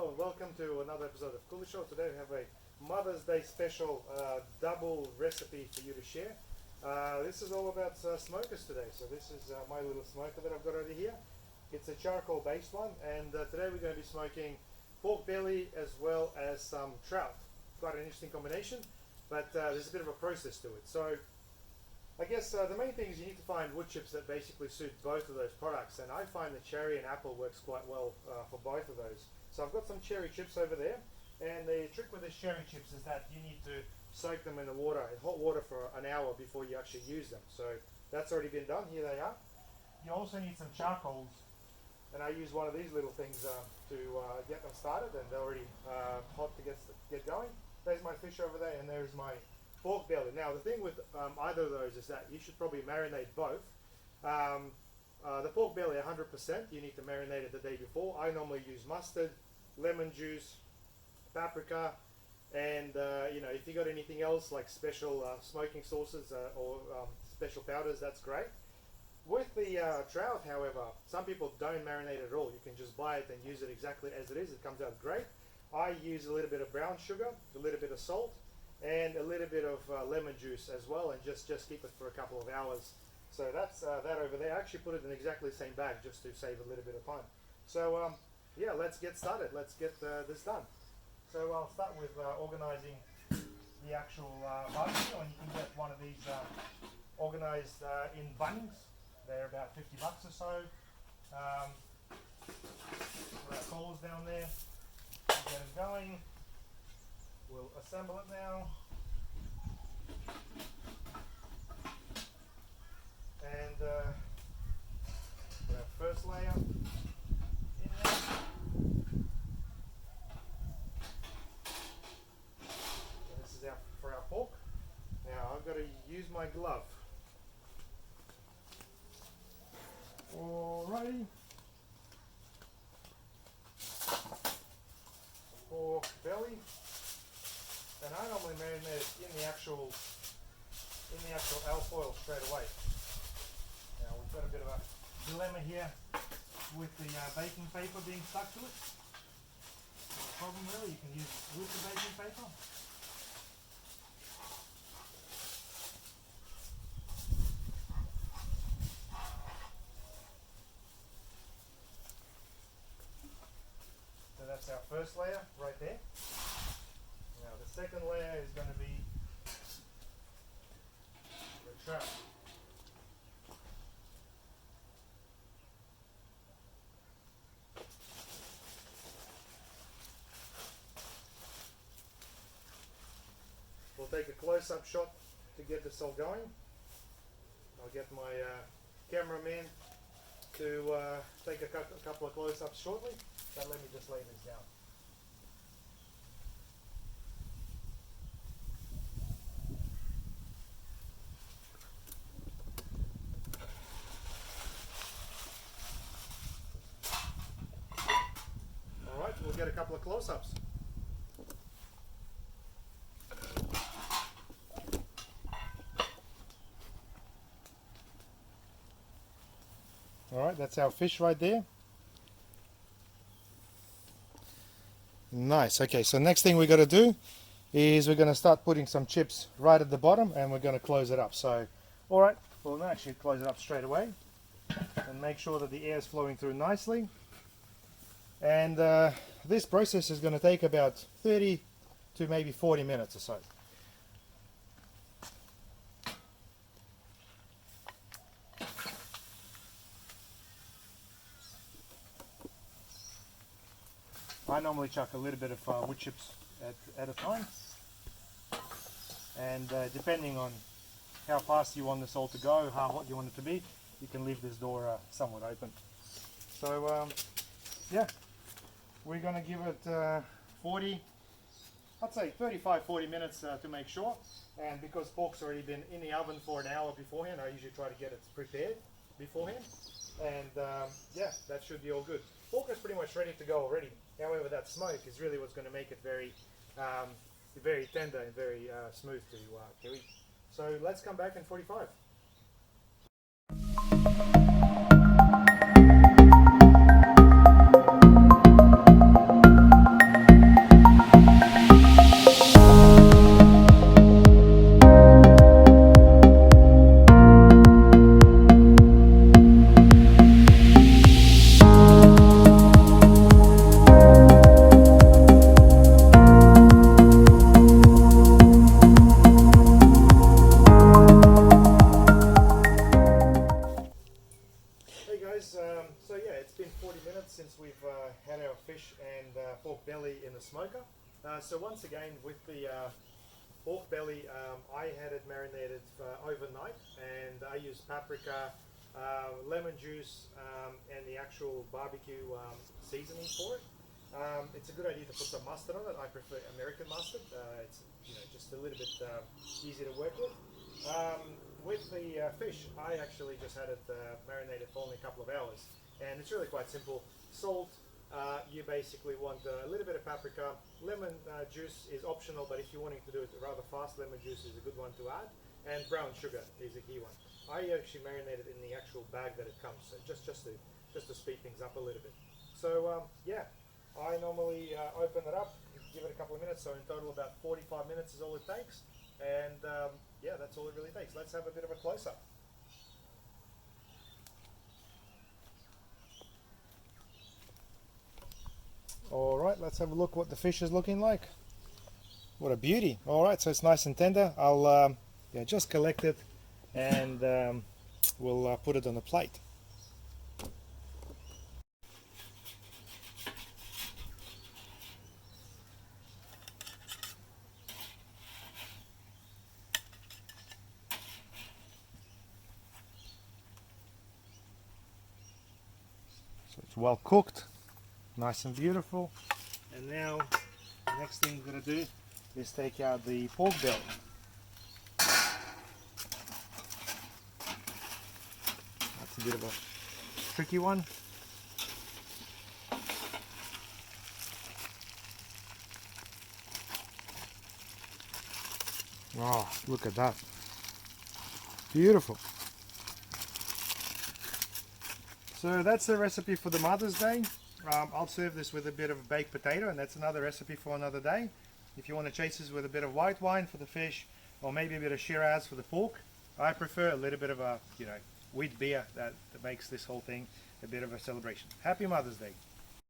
Hello and welcome to another episode of CuliShow. Today we have a Mother's Day special double recipe for you to share. This is all about smokers today. So this is my little smoker that I've got over here. It's a charcoal based one, and today we're going to be smoking pork belly as well as some trout. Quite an interesting combination, but there's a bit of a process to it. So I guess the main thing is you need to find wood chips that basically suit both of those products, and I find the cherry and apple works quite well for both of those. So I've got some cherry chips over there, and the trick with these cherry chips is that you need to soak them in the water, in hot water, for an hour before you actually use them. So that's already been done. Here they are. You also need some charcoals, and I use one of these little things to get them started, and they're already hot to get going. There's my fish over there, and there's my pork belly. Now the thing with either of those is that you should probably marinate both. The pork belly 100%, you need to marinate it the day before. I normally use mustard, lemon juice, paprika, and if you got anything else like special smoking sauces or special powders, that's great. With the trout, however, some people don't marinate at all. You can just buy it and use it exactly as it is. It comes out great. I use a little bit of brown sugar, a little bit of salt, and a little bit of lemon juice as well, and just keep it for a couple of hours. So that's that over there. I actually put it in exactly the same bag just to save a little bit of time. So yeah, let's get started. Let's get this done. So I'll start with organizing the actual barbecue, and you can get one of these organized in Bunnings. They're about $50 or so. Put our coals down there, get it going. We'll assemble it now. And put our first layer in there. So this is for our pork. Now I've got to use my glove. Alrighty. Pork belly. And I normally marinate it in the actual alfoil straight away. Now we've got a bit of a dilemma here with the baking paper being stuck to it. Not a problem really, you can use it with the baking paper. So that's our first layer right there. Now the second layer is going to be the trout. We'll take a close-up shot to get this all going. I'll get my cameraman to take a couple of close-ups shortly, but let me just lay this down. Alright, we'll get a couple of close-ups. Alright, that's our fish right there. Nice. Okay, so next thing we're going to do is we're going to start putting some chips right at the bottom, and we're going to close it up. So, alright, we'll actually close it up straight away and make sure that the air is flowing through nicely. And this process is going to take about 30 to maybe 40 minutes or so. I normally chuck a little bit of wood chips at a time, and depending on how fast you want this all to go, how hot you want it to be, you can leave this door somewhat open. So yeah, we're going to give it 40, I'd say 35-40 minutes to make sure, and because pork's already been in the oven for an hour beforehand, I usually try to get it prepared beforehand, and yeah, that should be all good. Pork is pretty much ready to go already. However, that smoke is really what's going to make it very, very tender and very smooth to eat. So let's come back in 45. pork belly in the smoker. So once again, with the pork belly, I had it marinated overnight, and I used paprika, lemon juice, and the actual barbecue seasoning for it. It's a good idea to put some mustard on it. I prefer American mustard. It's just a little bit easier to work with. With the fish, I actually just had it marinated for only a couple of hours, and it's really quite simple. Salt. You basically want a little bit of paprika. Lemon juice is optional, but if you're wanting to do it rather fast, lemon juice is a good one to add. And brown sugar is a key one. I actually marinate it in the actual bag that it comes, so just to speed things up a little bit. So yeah, I normally open it up, give it a couple of minutes. So in total, about 45 minutes is all it takes. And yeah, that's all it really takes. Let's have a bit of a close-up. All right, let's have a look what the fish is looking like. What a beauty. All right, so it's nice and tender. I'll yeah, just collect it, and we'll put it on a plate. So it's well cooked, nice and beautiful. And now the next thing we're going to do is take out the pork belly. That's a bit of a tricky one. Oh, look at that. Beautiful. So that's the recipe for the Mother's Day. I'll serve this with a bit of baked potato, and that's another recipe for another day. If you want to chase this with a bit of white wine for the fish, or maybe a bit of Shiraz for the pork, I prefer a little bit of a, wheat beer that makes this whole thing a bit of a celebration. Happy Mother's Day.